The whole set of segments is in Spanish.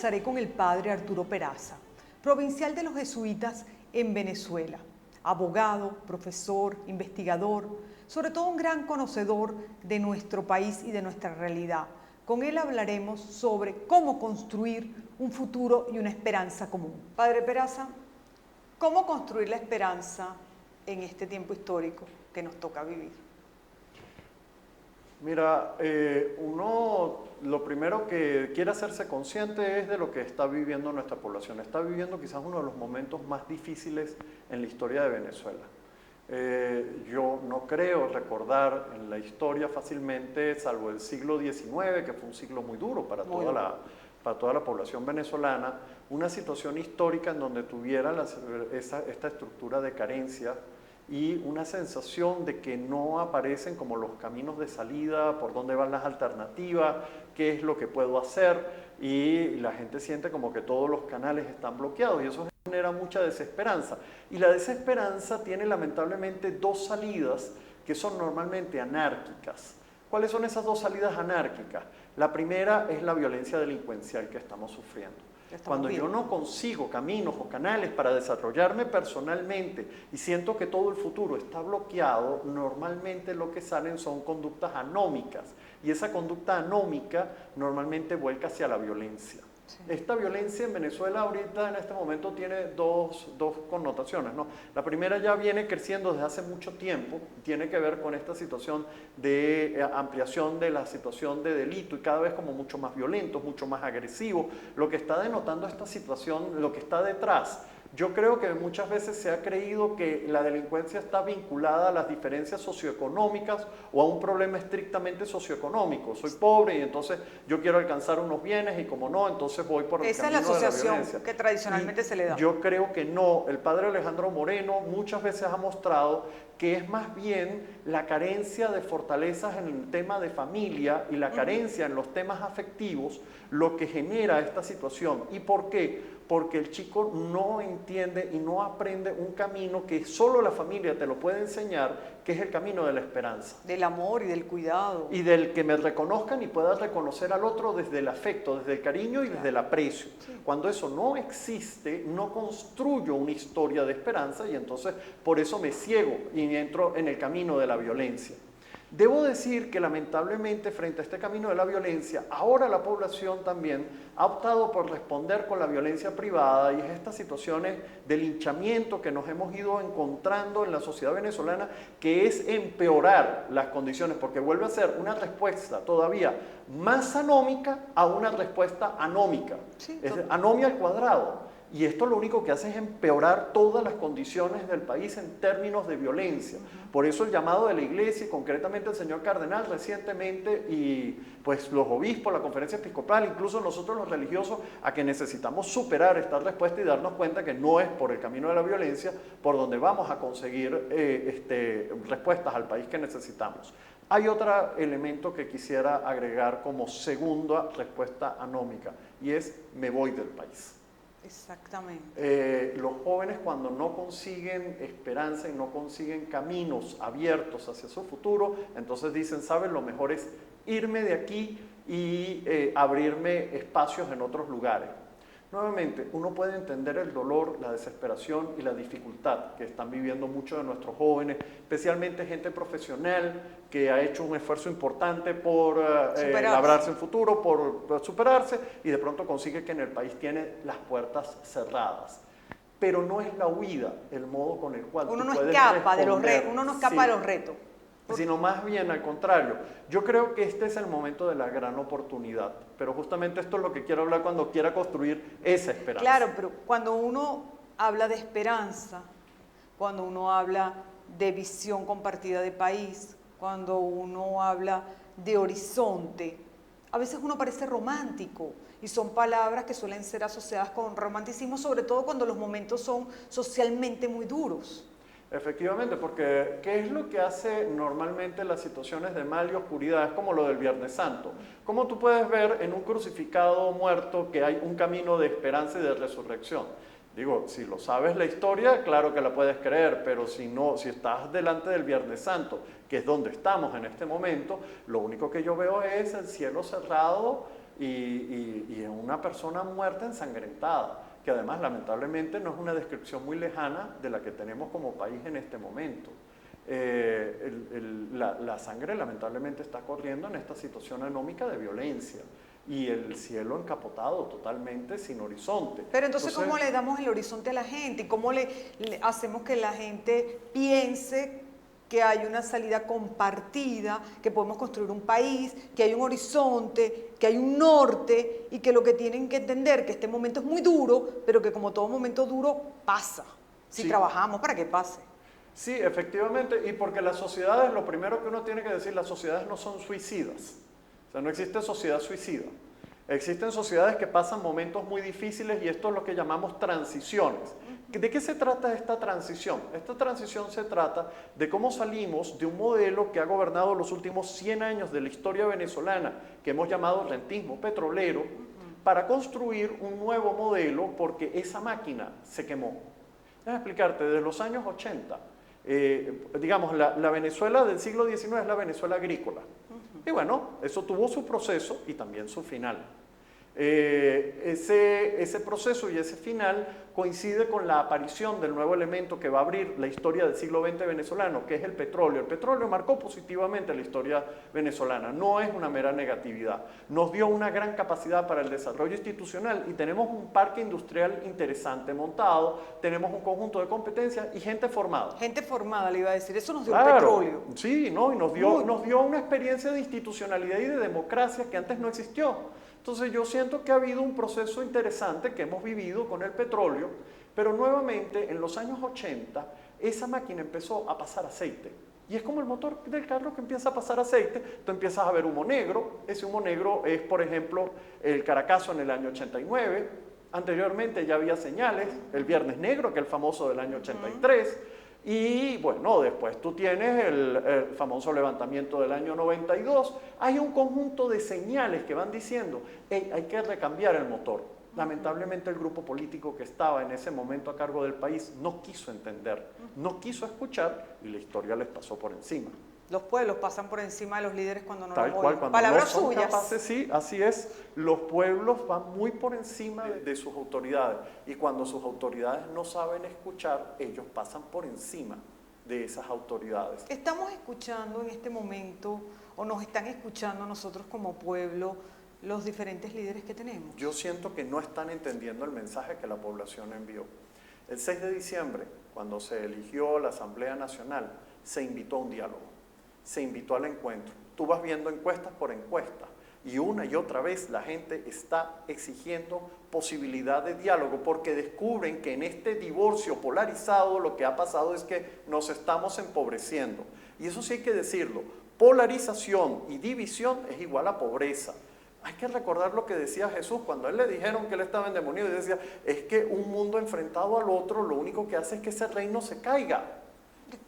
conversaré con el padre Arturo Peraza, provincial de los jesuitas en Venezuela, abogado, profesor, investigador, sobre todo un gran conocedor de nuestro país y de nuestra realidad. Con él hablaremos sobre cómo construir un futuro y una esperanza común. Padre Peraza, ¿cómo construir la esperanza en este tiempo histórico que nos toca vivir? Mira, uno lo primero que quiere hacerse consciente es de lo que está viviendo nuestra población. Está viviendo quizás uno de los momentos más difíciles en la historia de Venezuela. Yo no creo recordar en la historia fácilmente, salvo el siglo XIX, que fue un siglo muy duro para toda la población venezolana, una situación histórica en donde tuviera esta estructura de carencia y una sensación de que no aparecen como los caminos de salida, por dónde van las alternativas, qué es lo que puedo hacer, y la gente siente como que todos los canales están bloqueados y eso genera mucha desesperanza. Y la desesperanza tiene lamentablemente dos salidas que son normalmente anárquicas. ¿Cuáles son esas dos salidas anárquicas? La primera es la violencia delincuencial que estamos sufriendo. Cuando yo no consigo caminos o canales para desarrollarme personalmente y siento que todo el futuro está bloqueado, normalmente lo que salen son conductas anómicas y esa conducta anómica normalmente vuelca hacia la violencia. Sí. Esta violencia en Venezuela ahorita en este momento tiene dos connotaciones, ¿no? La primera ya viene creciendo desde hace mucho tiempo, tiene que ver con esta situación de ampliación de la situación de delito y cada vez como mucho más violento, mucho más agresivo. Lo que está denotando esta situación, lo que está detrás, yo creo que muchas veces se ha creído que la delincuencia está vinculada a las diferencias socioeconómicas o a un problema estrictamente socioeconómico. Soy pobre y entonces yo quiero alcanzar unos bienes y como no, entonces voy por el camino de la violencia. Esa es la asociación que tradicionalmente se le da. Yo creo que no. El padre Alejandro Moreno muchas veces ha mostrado que es más bien la carencia de fortalezas en el tema de familia y la carencia en los temas afectivos lo que genera esta situación. ¿Y por qué? Porque el chico no entiende y no aprende un camino que solo la familia te lo puede enseñar, que es el camino de la esperanza. Del amor y del cuidado. Y del que me reconozcan y pueda reconocer al otro desde el afecto, desde el cariño y desde el aprecio. Sí. Cuando eso no existe, no construyo una historia de esperanza y entonces por eso me ciego y entro en el camino de la violencia. Debo decir que lamentablemente frente a este camino de la violencia, ahora la población también ha optado por responder con la violencia privada y es estas situaciones de linchamiento que nos hemos ido encontrando en la sociedad venezolana que es empeorar las condiciones porque vuelve a ser una respuesta todavía más anómica a una respuesta anómica, sí, es anomia al cuadrado. Y esto lo único que hace es empeorar todas las condiciones del país en términos de violencia. Por eso el llamado de la iglesia y concretamente el señor cardenal recientemente y pues los obispos, la conferencia episcopal, incluso nosotros los religiosos, a que necesitamos superar esta respuesta y darnos cuenta que no es por el camino de la violencia por donde vamos a conseguir respuestas al país que necesitamos. Hay otro elemento que quisiera agregar como segunda respuesta anómica y es me voy del país. Exactamente. Los jóvenes cuando no consiguen esperanza y no consiguen caminos abiertos hacia su futuro, entonces dicen, ¿saben? Lo mejor es irme de aquí y abrirme espacios en otros lugares. Nuevamente, uno puede entender el dolor, la desesperación y la dificultad que están viviendo muchos de nuestros jóvenes, especialmente gente profesional que ha hecho un esfuerzo importante por labrarse un futuro, por superarse y de pronto consigue que en el país tiene las puertas cerradas. Pero no es la huida el modo con el cual uno tú no puedes escapa de los retos. Sino más bien al contrario. Yo creo que este es el momento de la gran oportunidad, pero justamente esto es lo que quiero hablar cuando quiera construir esa esperanza. Claro, pero cuando uno habla de esperanza, cuando uno habla de visión compartida de país, cuando uno habla de horizonte, a veces uno parece romántico y son palabras que suelen ser asociadas con romanticismo, sobre todo cuando los momentos son socialmente muy duros. Efectivamente, porque ¿qué es lo que hace normalmente las situaciones de mal y oscuridad? Es como lo del Viernes Santo. ¿Cómo tú puedes ver en un crucificado muerto que hay un camino de esperanza y de resurrección? Digo, si lo sabes la historia, claro que la puedes creer, pero si no, si estás delante del Viernes Santo, que es donde estamos en este momento, lo único que yo veo es el cielo cerrado y una persona muerta ensangrentada, que además lamentablemente no es una descripción muy lejana de la que tenemos como país en este momento. La sangre lamentablemente está corriendo en esta situación anómica de violencia y el cielo encapotado totalmente sin horizonte. Pero entonces, ¿cómo le damos el horizonte a la gente? ¿Cómo le hacemos que la gente piense que hay una salida compartida, que podemos construir un país, que hay un horizonte, que hay un norte y que lo que tienen que entender que este momento es muy duro, pero que como todo momento duro pasa, si trabajamos para que pase? Sí, efectivamente, y porque las sociedades, lo primero que uno tiene que decir, las sociedades no son suicidas. O sea, no existe sociedad suicida. Existen sociedades que pasan momentos muy difíciles y esto es lo que llamamos transiciones. ¿De qué se trata esta transición? Esta transición se trata de cómo salimos de un modelo que ha gobernado los últimos 100 años de la historia venezolana, que hemos llamado rentismo petrolero, para construir un nuevo modelo porque esa máquina se quemó. Déjame explicarte, desde los años 80, digamos, la Venezuela del siglo XIX es la Venezuela agrícola. Y bueno, eso tuvo su proceso y también su final. Ese proceso y ese final coincide con la aparición del nuevo elemento que va a abrir la historia del siglo XX venezolano, que es el petróleo. El petróleo marcó positivamente la historia venezolana, no es una mera negatividad. Nos dio una gran capacidad para el desarrollo institucional y tenemos un parque industrial interesante montado, tenemos un conjunto de competencias y gente formada. Gente formada, le iba a decir, eso nos dio Claro, el petróleo. Sí, ¿no? Y nos dio una experiencia de institucionalidad y de democracia que antes no existió. Entonces yo siento que ha habido un proceso interesante que hemos vivido con el petróleo, pero nuevamente en los años 80 esa máquina empezó a pasar aceite. Y es como el motor del carro que empieza a pasar aceite, tú empiezas a ver humo negro, ese humo negro es por ejemplo el Caracazo en el año 89, anteriormente ya había señales, el Viernes Negro, que es el famoso del año 83, y bueno, después tú tienes el famoso levantamiento del año 92. Hay un conjunto de señales que van diciendo, hey, hay que recambiar el motor. Lamentablemente el grupo político que estaba en ese momento a cargo del país no quiso entender, no quiso escuchar y la historia les pasó por encima. Los pueblos pasan por encima de los líderes cuando no Tal los cual, oyen. cuando Palabras no son suyas. capaces, sí, así es. Los pueblos van muy por encima de sus autoridades y cuando sus autoridades no saben escuchar, ellos pasan por encima de esas autoridades. Estamos escuchando en este momento, o nos están escuchando nosotros como pueblo, los diferentes líderes que tenemos. Yo siento que no están entendiendo el mensaje que la población envió. El 6 de diciembre, cuando se eligió la Asamblea Nacional, se invitó a un diálogo. Se invitó al encuentro. Tú vas viendo encuestas por encuesta y una y otra vez la gente está exigiendo posibilidad de diálogo porque descubren que en este divorcio polarizado lo que ha pasado es que nos estamos empobreciendo. Y eso sí hay que decirlo, polarización y división es igual a pobreza. Hay que recordar lo que decía Jesús cuando a él le dijeron que él estaba endemoniado y decía, es que un mundo enfrentado al otro lo único que hace es que ese reino se caiga.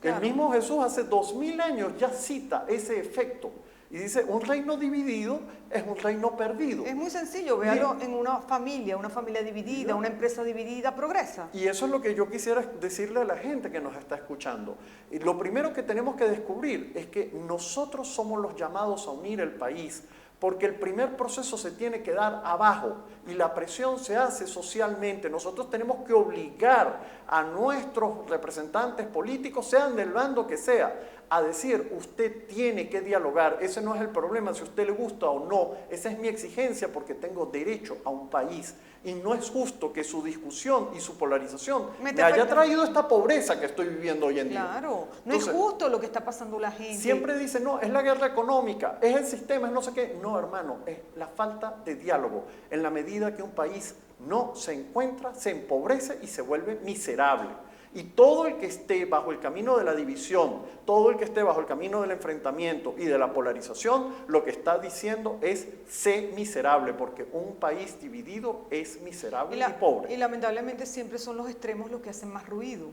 Claro. El mismo Jesús hace 2000 años ya cita ese efecto y dice, un reino dividido es un reino perdido. Es muy sencillo, véalo en una familia dividida, una empresa dividida, progresa. Y eso es lo que yo quisiera decirle a la gente que nos está escuchando. Y lo primero que tenemos que descubrir es que nosotros somos los llamados a unir el país, porque el primer proceso se tiene que dar abajo y la presión se hace socialmente. Nosotros tenemos que obligar a nuestros representantes políticos, sean del bando que sea, a decir, usted tiene que dialogar, ese no es el problema, si a usted le gusta o no, esa es mi exigencia porque tengo derecho a un país. Y no es justo que su discusión y su polarización me haya traído esta pobreza que estoy viviendo hoy en día. Claro, no es justo lo que está pasando la gente. Siempre dicen, no, es la guerra económica, es el sistema, es no sé qué. No, hermano, es la falta de diálogo. En la medida que un país no se encuentra, se empobrece y se vuelve miserable. Y todo el que esté bajo el camino de la división, todo el que esté bajo el camino del enfrentamiento y de la polarización, lo que está diciendo es sé miserable, porque un país dividido es miserable y pobre. Y lamentablemente siempre son los extremos los que hacen más ruido.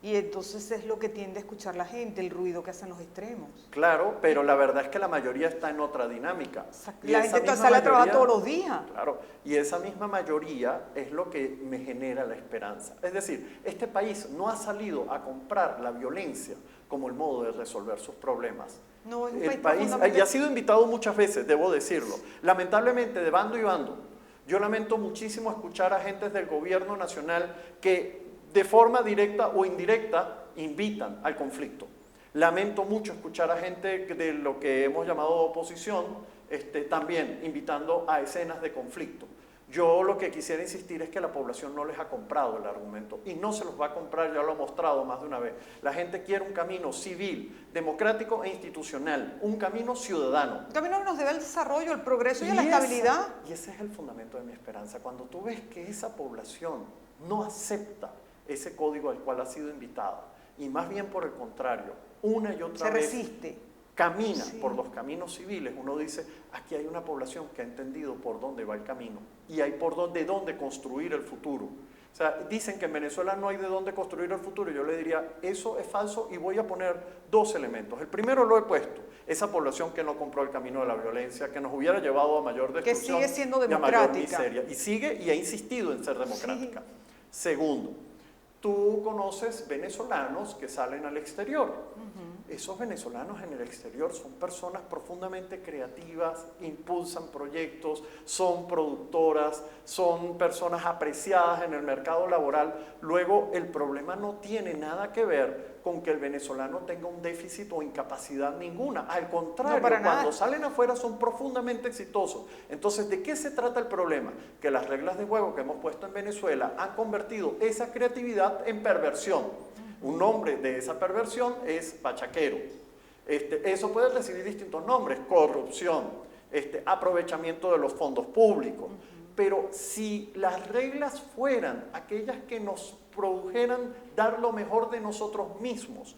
Y entonces es lo que tiende a escuchar la gente, el ruido que hacen los extremos. Claro, pero la verdad es que la mayoría está en otra dinámica. Y la gente sale a trabajar todos los días. Claro, y esa misma mayoría es lo que me genera la esperanza. Es decir, este país no ha salido a comprar la violencia como el modo de resolver sus problemas. No, el país y ha sido invitado muchas veces, debo decirlo. Lamentablemente, de bando y bando. Yo lamento muchísimo escuchar a agentes del gobierno nacional que de forma directa o indirecta invitan al conflicto. Lamento mucho escuchar a gente de lo que hemos llamado oposición también invitando a escenas de conflicto. Yo lo que quisiera insistir es que la población no les ha comprado el argumento y no se los va a comprar, ya lo he mostrado más de una vez. La gente quiere un camino civil, democrático e institucional, un camino ciudadano. Un camino que nos debe al desarrollo, al progreso y a la estabilidad. Y ese es el fundamento de mi esperanza. Cuando tú ves que esa población no acepta ese código al cual ha sido invitada y más bien por el contrario, una y otra vez se resiste, camina por los caminos civiles, uno dice, aquí hay una población que ha entendido por dónde va el camino y hay de dónde construir el futuro. O sea, dicen que en Venezuela no hay de dónde construir el futuro. Yo le diría, eso es falso y voy a poner dos elementos. El primero lo he puesto, esa población que no compró el camino de la violencia, que nos hubiera llevado a mayor destrucción, que sigue siendo y a mayor democrática. miseria. Y sigue y ha insistido en ser democrática. Sí. Segundo, tú conoces venezolanos que salen al exterior. Esos venezolanos en el exterior son personas profundamente creativas, impulsan proyectos, son productoras, son personas apreciadas en el mercado laboral. Luego, el problema no tiene nada que ver con que el venezolano tenga un déficit o incapacidad ninguna. Al contrario, cuando salen afuera son profundamente exitosos. Entonces, ¿de qué se trata el problema? Que las reglas de juego que hemos puesto en Venezuela han convertido esa creatividad en perversión. Un nombre de esa perversión es bachaquero. Eso puede recibir distintos nombres: corrupción, aprovechamiento de los fondos públicos. Pero si las reglas fueran aquellas que nos produjeran dar lo mejor de nosotros mismos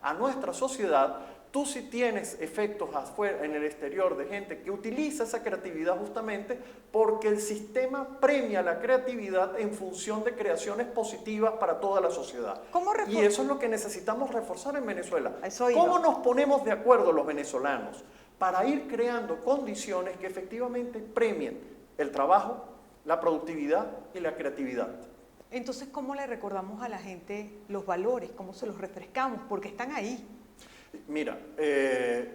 a nuestra sociedad, tú sí tienes efectos afuera, en el exterior, de gente que utiliza esa creatividad justamente porque el sistema premia la creatividad en función de creaciones positivas para toda la sociedad. Y eso es lo que necesitamos reforzar en Venezuela. ¿Cómo nos ponemos de acuerdo los venezolanos para ir creando condiciones que efectivamente premien el trabajo, la productividad y la creatividad? Entonces, ¿cómo le recordamos a la gente los valores? ¿Cómo se los refrescamos? Porque están ahí. Mira,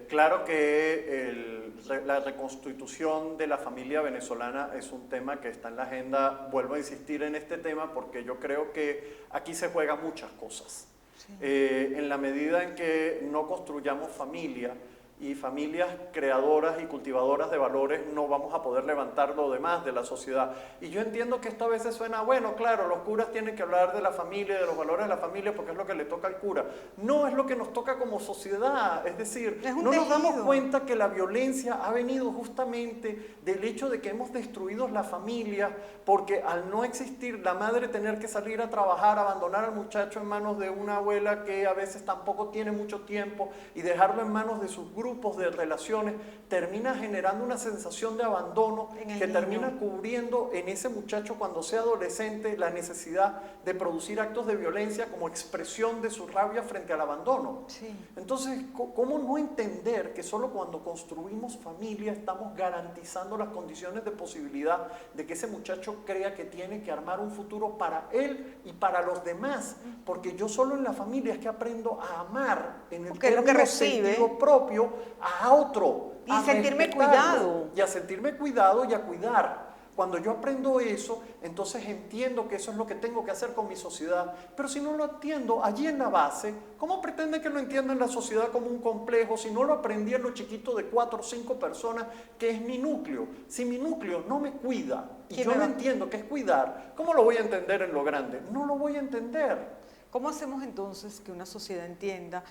claro que la reconstitución de la familia venezolana es un tema que está en la agenda. Vuelvo a insistir en este tema porque yo creo que aquí se juegan muchas cosas. Sí. En la medida en que no construyamos familia y familias creadoras y cultivadoras de valores, no vamos a poder levantar lo demás de la sociedad. Y yo entiendo que esto a veces suena, bueno, claro, los curas tienen que hablar de la familia, de los valores de la familia, porque es lo que le toca al cura. No, es lo que nos toca como sociedad. Es decir, no nos damos cuenta que la violencia ha venido justamente del hecho de que hemos destruido la familia, porque al no existir la madre tener que salir a trabajar, abandonar al muchacho en manos de una abuela que a veces tampoco tiene mucho tiempo y dejarlo en manos de sus grupos de relaciones, termina generando una sensación de abandono que termina cubriendo en ese muchacho cuando sea adolescente la necesidad de producir actos de violencia como expresión de su rabia frente al abandono. Sí. Entonces, ¿cómo no entender que solo cuando construimos familia estamos garantizando las condiciones de posibilidad de que ese muchacho crea que tiene que armar un futuro para él y para los demás? Porque yo solo en la familia es que aprendo a amar en el término sentido propio a otro. Y sentirme cuidado. Y a sentirme cuidado y a cuidar. Cuando yo aprendo eso, entonces entiendo que eso es lo que tengo que hacer con mi sociedad. Pero si no lo entiendo allí en la base, ¿cómo pretende que lo entienda en la sociedad como un complejo si no lo aprendí en lo chiquito de 4 o 5 personas, que es mi núcleo? Si mi núcleo no me cuida y yo no entiendo qué es cuidar, ¿cómo lo voy a entender en lo grande? No lo voy a entender. ¿Cómo hacemos entonces que una sociedad entienda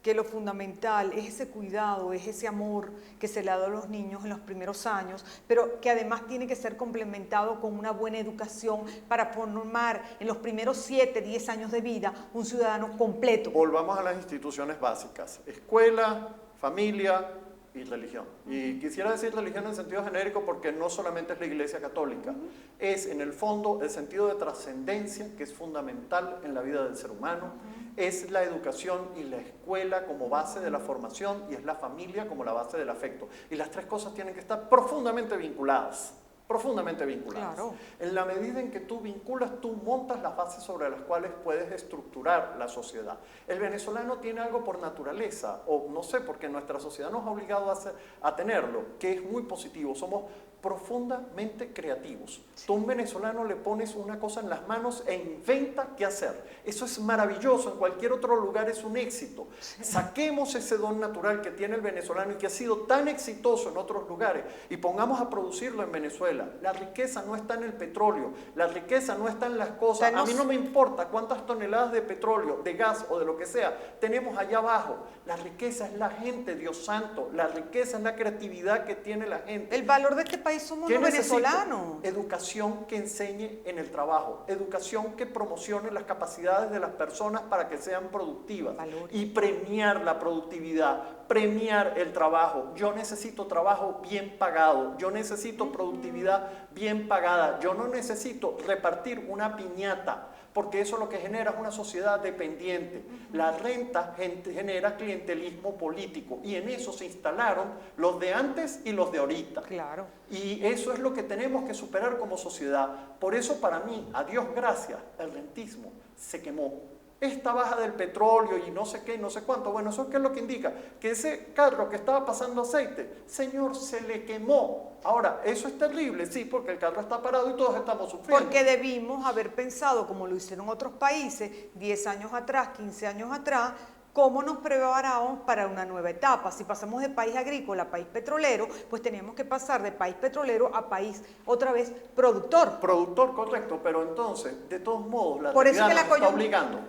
que lo fundamental es ese cuidado, es ese amor que se le ha dado a los niños en los primeros años, pero que además tiene que ser complementado con una buena educación para formar en los primeros 7, 10 años de vida un ciudadano completo? Volvamos a las instituciones básicas: escuela, familia y religión. Y quisiera decir religión en sentido genérico porque no solamente es la Iglesia Católica, es en el fondo el sentido de trascendencia que es fundamental en la vida del ser humano, es la educación y la escuela como base de la formación y es la familia como la base del afecto. Y las tres cosas tienen que estar profundamente vinculadas. Profundamente vinculadas. Claro. En la medida en que tú vinculas, tú montas las bases sobre las cuales puedes estructurar la sociedad. El venezolano tiene algo por naturaleza, o no sé, porque nuestra sociedad nos ha obligado a tenerlo, que es muy positivo. Somos profundamente creativos. Tú a un venezolano le pones una cosa en las manos e inventa qué hacer. Eso es maravilloso, en cualquier otro lugar es un éxito. Saquemos ese don natural que tiene el venezolano y que ha sido tan exitoso en otros lugares y pongamos a producirlo en Venezuela. La riqueza no está en el petróleo, la riqueza no está en las cosas. A mí no me importa cuántas toneladas de petróleo, de gas o de lo que sea tenemos allá abajo. La riqueza es la gente, Dios santo. La riqueza es la creatividad que tiene la gente. El valor de este país somos los venezolanos. Educación que enseñe en el trabajo, educación que promocione las capacidades de las personas para que sean productivas y premiar la productividad, premiar el trabajo. Yo necesito trabajo bien pagado, yo necesito productividad bien pagada, yo no necesito repartir una piñata, porque eso lo que genera es una sociedad dependiente. La renta genera clientelismo político y en eso se instalaron los de antes y los de ahorita. Claro. Y eso es lo que tenemos que superar como sociedad. Por eso para mí, a Dios gracias, el rentismo se quemó. Esta baja del petróleo y no sé qué, no sé cuánto, bueno, ¿eso qué es lo que indica? Que ese carro que estaba pasando aceite, señor, se le quemó. Ahora, eso es terrible, sí, porque el carro está parado y todos estamos sufriendo. Porque debimos haber pensado, como lo hicieron otros países, 10 años atrás, 15 años atrás, cómo nos preparamos para una nueva etapa. Si pasamos de país agrícola a país petrolero, pues teníamos que pasar de país petrolero a país, otra vez, productor. Productor, correcto, pero entonces, de todos modos, la por eso realidad que nos está obligando.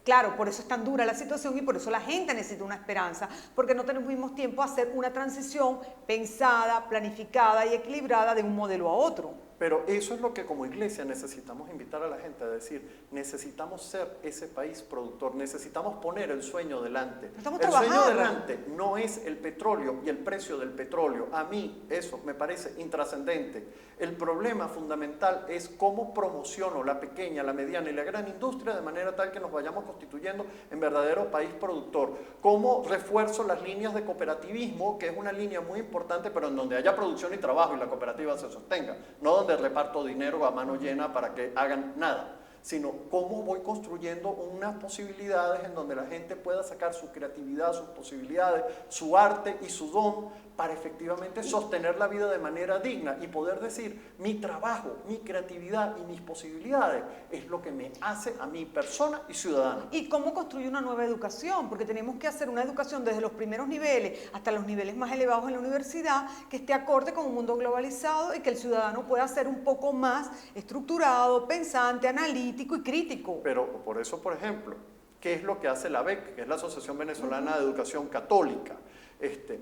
Claro, por eso es tan dura la situación y por eso la gente necesita una esperanza, porque no tuvimos tiempo a hacer una transición pensada, planificada y equilibrada de un modelo a otro. Pero eso es lo que como iglesia necesitamos invitar a la gente a decir, necesitamos ser ese país productor, necesitamos poner el sueño delante. El sueño delante no es el petróleo y el precio del petróleo. A mí eso me parece intrascendente. El problema fundamental es cómo promociono la pequeña, la mediana y la gran industria de manera tal que nos vayamos constituyendo en verdadero país productor. Cómo refuerzo las líneas de cooperativismo, que es una línea muy importante, pero en donde haya producción y trabajo y la cooperativa se sostenga, no donde reparto dinero a mano llena para que hagan nada, sino cómo voy construyendo unas posibilidades en donde la gente pueda sacar su creatividad, sus posibilidades, su arte y su don para efectivamente sostener la vida de manera digna y poder decir, mi trabajo, mi creatividad y mis posibilidades es lo que me hace a mí persona y ciudadano. ¿Y cómo construir una nueva educación? Porque tenemos que hacer una educación desde los primeros niveles hasta los niveles más elevados en la universidad que esté acorde con un mundo globalizado y que el ciudadano pueda ser un poco más estructurado, pensante, analítico y crítico. Pero por eso, por ejemplo, ¿qué es lo que hace la ABEC, que es la Asociación Venezolana de Educación Católica?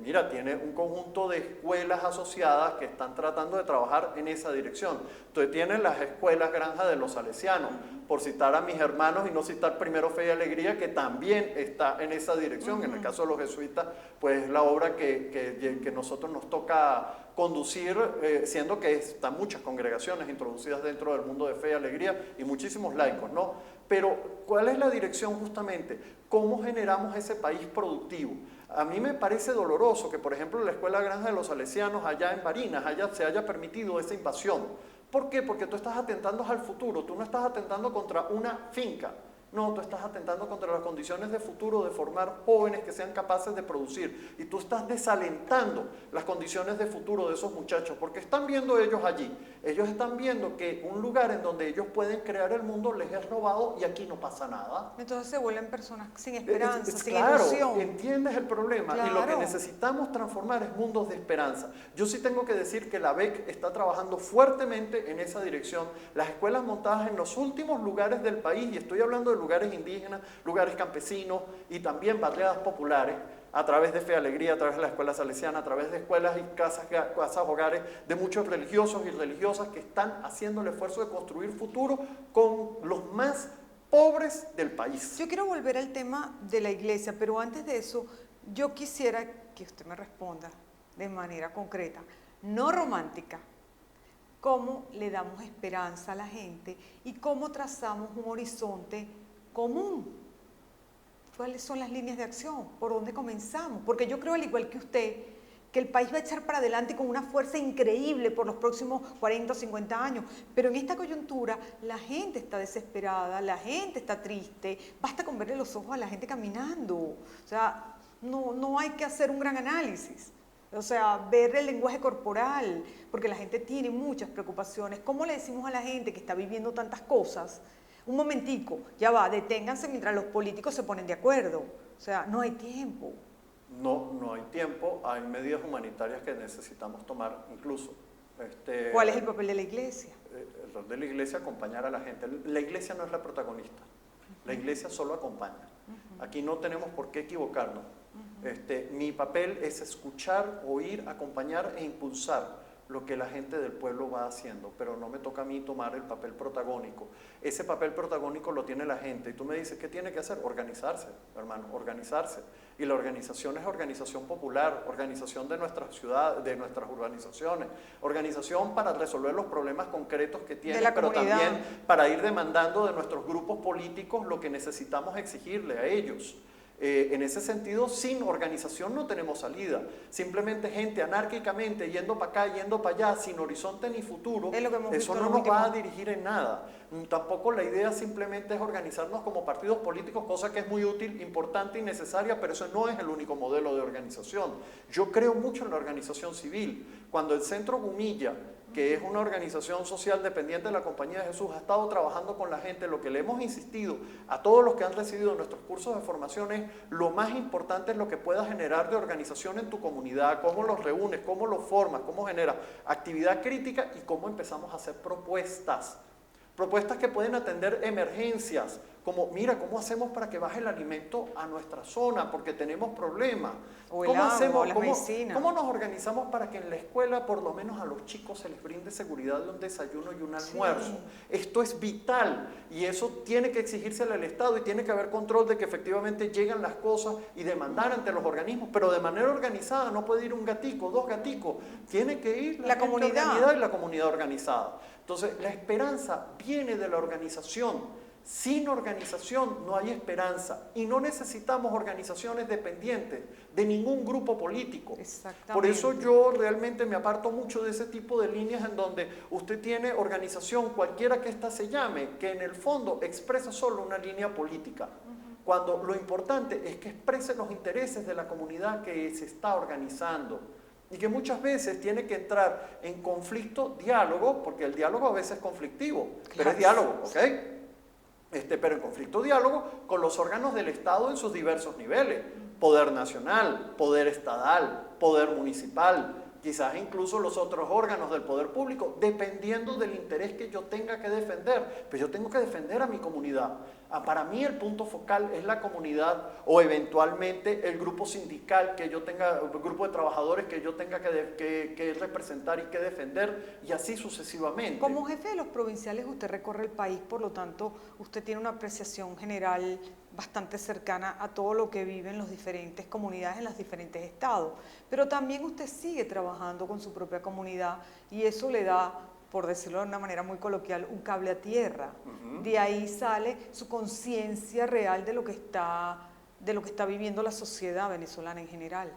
Mira, tiene un conjunto de escuelas asociadas que están tratando de trabajar en esa dirección. Entonces tienen las escuelas Granja de los Salesianos, por citar a mis hermanos y no citar primero Fe y Alegría, que también está en esa dirección. En el caso de los jesuitas, pues la obra que nosotros nos toca conducir, siendo que están muchas congregaciones introducidas dentro del mundo de Fe y Alegría y muchísimos laicos, ¿no? Pero, ¿cuál es la dirección justamente? ¿Cómo generamos ese país productivo? A mí me parece doloroso que, por ejemplo, la Escuela Granja de los Salesianos, allá en Barinas, se haya permitido esa invasión. ¿Por qué? Porque tú estás atentando al futuro, tú no estás atentando contra una finca. No, tú estás atentando contra las condiciones de futuro de formar jóvenes que sean capaces de producir. Y tú estás desalentando las condiciones de futuro de esos muchachos, porque están viendo ellos allí. Ellos están viendo que un lugar en donde ellos pueden crear el mundo les es robado y aquí no pasa nada. Entonces se vuelven personas sin esperanza, sin claro, ilusión. Entiendes el problema. Claro. Y lo que necesitamos transformar es mundos de esperanza. Yo sí tengo que decir que la ABEC está trabajando fuertemente en esa dirección. Las escuelas montadas en los últimos lugares del país, y estoy hablando de lugares indígenas, lugares campesinos y también barriadas populares, a través de Fe y Alegría, a través de la Escuela Salesiana, a través de escuelas y casas hogares de muchos religiosos y religiosas que están haciendo el esfuerzo de construir futuro con los más pobres del país. Yo quiero volver al tema de la iglesia, pero antes de eso, yo quisiera que usted me responda de manera concreta, no romántica. ¿Cómo le damos esperanza a la gente y cómo trazamos un horizonte común? ¿Cuáles son las líneas de acción? ¿Por dónde comenzamos? Porque yo creo, al igual que usted, que el país va a echar para adelante con una fuerza increíble por los próximos 40 o 50 años, pero en esta coyuntura la gente está desesperada, la gente está triste, basta con verle los ojos a la gente caminando, o sea, no hay que hacer un gran análisis. O sea, ver el lenguaje corporal, porque la gente tiene muchas preocupaciones. ¿Cómo le decimos a la gente que está viviendo tantas cosas? Un momentico, ya va, deténganse mientras los políticos se ponen de acuerdo. O sea, no hay tiempo. No hay tiempo, hay medidas humanitarias que necesitamos tomar incluso. ¿Cuál es el papel de la iglesia? El rol de la iglesia es acompañar a la gente. La iglesia no es la protagonista, la iglesia solo acompaña. Aquí no tenemos por qué equivocarnos. Mi papel es escuchar, oír, acompañar e impulsar lo que la gente del pueblo va haciendo, pero no me toca a mí tomar el papel protagónico. Ese papel protagónico lo tiene la gente y tú me dices, ¿qué tiene que hacer? Organizarse, hermano, organizarse. Y la organización es organización popular, organización de nuestras ciudades, de nuestras urbanizaciones, organización para resolver los problemas concretos que tienen, pero también para ir demandando de nuestros grupos políticos lo que necesitamos exigirle a ellos. En ese sentido, sin organización no tenemos salida. Simplemente gente anárquicamente yendo para acá, yendo para allá, sin horizonte ni futuro, eso no nos va a dirigir en nada. Tampoco la idea simplemente es organizarnos como partidos políticos, cosa que es muy útil, importante y necesaria, pero eso no es el único modelo de organización. Yo creo mucho en la organización civil. Cuando el Centro Gumilla, que es una organización social dependiente de la Compañía de Jesús, ha estado trabajando con la gente, lo que le hemos insistido a todos los que han recibido nuestros cursos de formación es lo más importante es lo que puedas generar de organización en tu comunidad, cómo los reúnes, cómo los formas, cómo generas actividad crítica y cómo empezamos a hacer propuestas. Propuestas que pueden atender emergencias, como mira, ¿cómo hacemos para que baje el alimento a nuestra zona? Porque tenemos problemas. O el agua, o las medicinas. ¿Cómo nos organizamos para que en la escuela por lo menos a los chicos se les brinde seguridad de un desayuno y un almuerzo? Sí. Esto es vital y eso tiene que exigírsele al Estado y tiene que haber control de que efectivamente llegan las cosas y demandar ante los organismos, pero de manera organizada. No puede ir un gatico, dos gaticos, tiene que ir la comunidad y la comunidad organizada. Entonces, la esperanza viene de la organización. Sin organización no hay esperanza y no necesitamos organizaciones dependientes de ningún grupo político. Por eso yo realmente me aparto mucho de ese tipo de líneas en donde usted tiene organización, cualquiera que ésta se llame, que en el fondo expresa solo una línea política. Cuando lo importante es que exprese los intereses de la comunidad que se está organizando. Y que muchas veces tiene que entrar en conflicto, diálogo, porque el diálogo a veces es conflictivo, pero es diálogo, ¿ok? Pero en conflicto, diálogo con los órganos del Estado en sus diversos niveles. Poder nacional, poder estatal, poder municipal, quizás incluso los otros órganos del poder público, dependiendo del interés que yo tenga que defender. Pues yo tengo que defender a mi comunidad. Para mí el punto focal es la comunidad o eventualmente el grupo sindical que yo tenga, el grupo de trabajadores que yo tenga que representar y que defender y así sucesivamente. Como jefe de los provinciales usted recorre el país, por lo tanto usted tiene una apreciación general bastante cercana a todo lo que viven las diferentes comunidades en los diferentes estados, pero también usted sigue trabajando con su propia comunidad y eso le da, por decirlo de una manera muy coloquial, un cable a tierra. De ahí sale su conciencia real de lo que está viviendo la sociedad venezolana en general.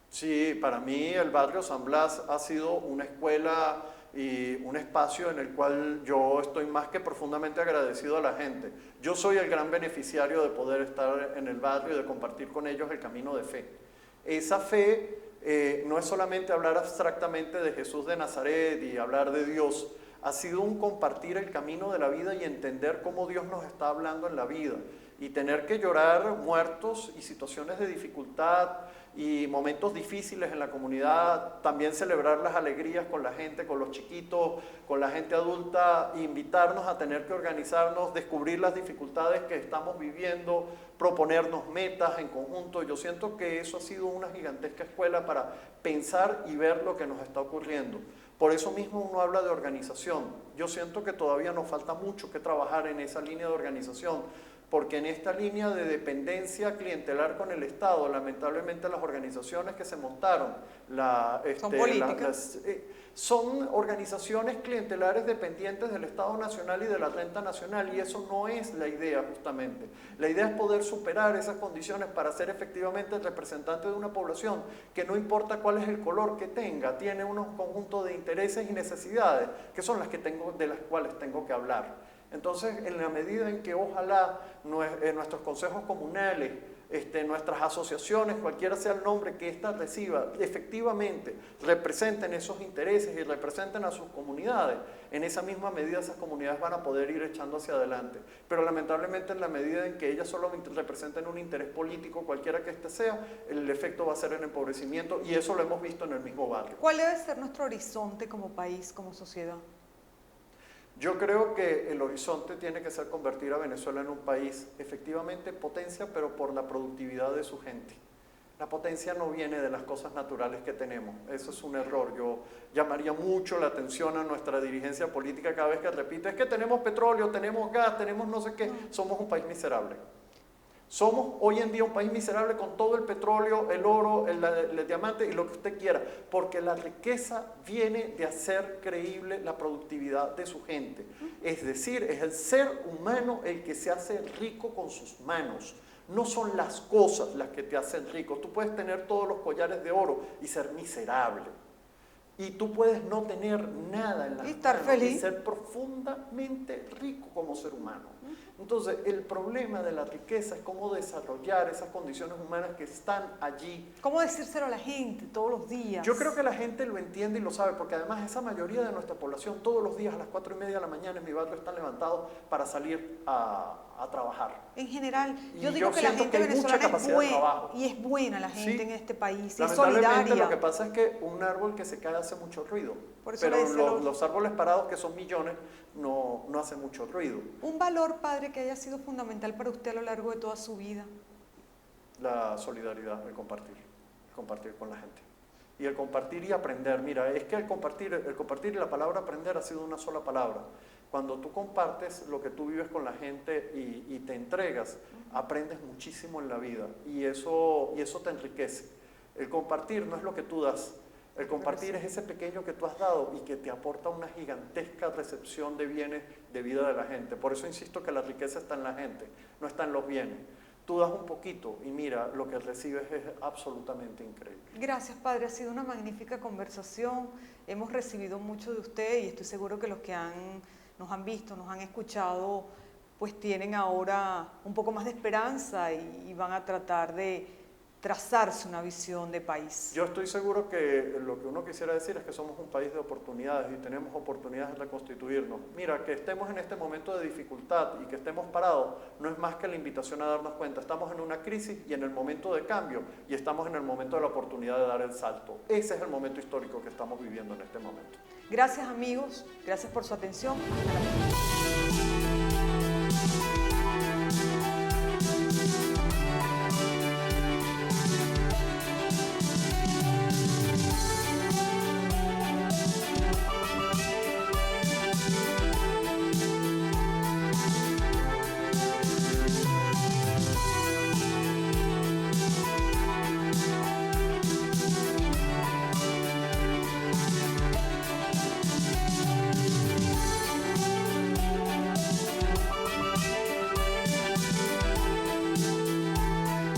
Sí, para mí el barrio San Blas ha sido una escuela y un espacio en el cual yo estoy más que profundamente agradecido a la gente. Yo soy el gran beneficiario de poder estar en el barrio y de compartir con ellos el camino de fe. Esa fe no es solamente hablar abstractamente de Jesús de Nazaret y hablar de Dios, ha sido un compartir el camino de la vida y entender cómo Dios nos está hablando en la vida y tener que llorar muertos y situaciones de dificultad y momentos difíciles en la comunidad, también celebrar las alegrías con la gente, con los chiquitos, con la gente adulta, invitarnos a tener que organizarnos, descubrir las dificultades que estamos viviendo, proponernos metas en conjunto. Yo siento que eso ha sido una gigantesca escuela para pensar y ver lo que nos está ocurriendo. Por eso mismo uno habla de organización. Yo siento que todavía nos falta mucho que trabajar en esa línea de organización, porque en esta línea de dependencia clientelar con el Estado, lamentablemente las organizaciones que se montaron, ¿son políticas? Son organizaciones clientelares dependientes del Estado Nacional y de la renta nacional, y eso no es la idea justamente. La idea es poder superar esas condiciones para ser efectivamente el representante de una población que no importa cuál es el color que tenga, tiene unos conjuntos de intereses y necesidades que son de las cuales tengo que hablar. Entonces, en la medida en que ojalá nuestros consejos comunales nuestras asociaciones, cualquiera sea el nombre que ésta reciba, efectivamente representen esos intereses y representen a sus comunidades, en esa misma medida esas comunidades van a poder ir echando hacia adelante. Pero lamentablemente en la medida en que ellas solamente representen un interés político, cualquiera que éste sea, el efecto va a ser el empobrecimiento y eso lo hemos visto en el mismo barrio. ¿Cuál debe ser nuestro horizonte como país, como sociedad? Yo creo que el horizonte tiene que ser convertir a Venezuela en un país efectivamente potencia, pero por la productividad de su gente. La potencia no viene de las cosas naturales que tenemos, eso es un error. Yo llamaría mucho la atención a nuestra dirigencia política cada vez que repite, es que tenemos petróleo, tenemos gas, tenemos no sé qué, somos un país miserable. Somos hoy en día un país miserable con todo el petróleo, el oro, el diamante y lo que usted quiera, porque la riqueza viene de hacer creíble la productividad de su gente. Es decir, es el ser humano el que se hace rico con sus manos. No son las cosas las que te hacen rico. Tú puedes tener todos los collares de oro y ser miserable. Y tú puedes no tener nada en las manos y ser profundamente rico como ser humano. Entonces, el problema de la riqueza es cómo desarrollar esas condiciones humanas que están allí. ¿Cómo decírselo a la gente todos los días? Yo creo que la gente lo entiende y lo sabe, porque además esa mayoría de nuestra población todos los días a las 4:30 de la mañana en mi barrio están levantados para salir a trabajar. En general, yo digo que la gente venezolana es buena, y es buena la gente en este país, es solidaria. Lo que pasa es que un árbol que se cae hace mucho ruido, pero los árboles parados, que son millones, no hacen mucho ruido. Un valor, padre, que haya sido fundamental para usted a lo largo de toda su vida. La solidaridad, el compartir con la gente. Y el compartir y aprender. Mira, es que el compartir y la palabra aprender ha sido una sola palabra. Cuando tú compartes lo que tú vives con la gente y te entregas, aprendes muchísimo en la vida y eso te enriquece. El compartir no es lo que tú das, el compartir es ese pequeño que tú has dado y que te aporta una gigantesca recepción de bienes de vida de la gente. Por eso insisto que la riqueza está en la gente, no está en los bienes. Tú das un poquito y mira, lo que recibes es absolutamente increíble. Gracias, padre, ha sido una magnífica conversación. Hemos recibido mucho de usted y estoy seguro que los que nos han visto, nos han escuchado, pues tienen ahora un poco más de esperanza y van a tratar de trazarse una visión de país. Yo estoy seguro que lo que uno quisiera decir es que somos un país de oportunidades y tenemos oportunidades de reconstituirnos. Mira, que estemos en este momento de dificultad y que estemos parados no es más que la invitación a darnos cuenta. Estamos en una crisis y en el momento de cambio y estamos en el momento de la oportunidad de dar el salto. Ese es el momento histórico que estamos viviendo en este momento. Gracias, amigos, gracias por su atención. Hasta la próxima.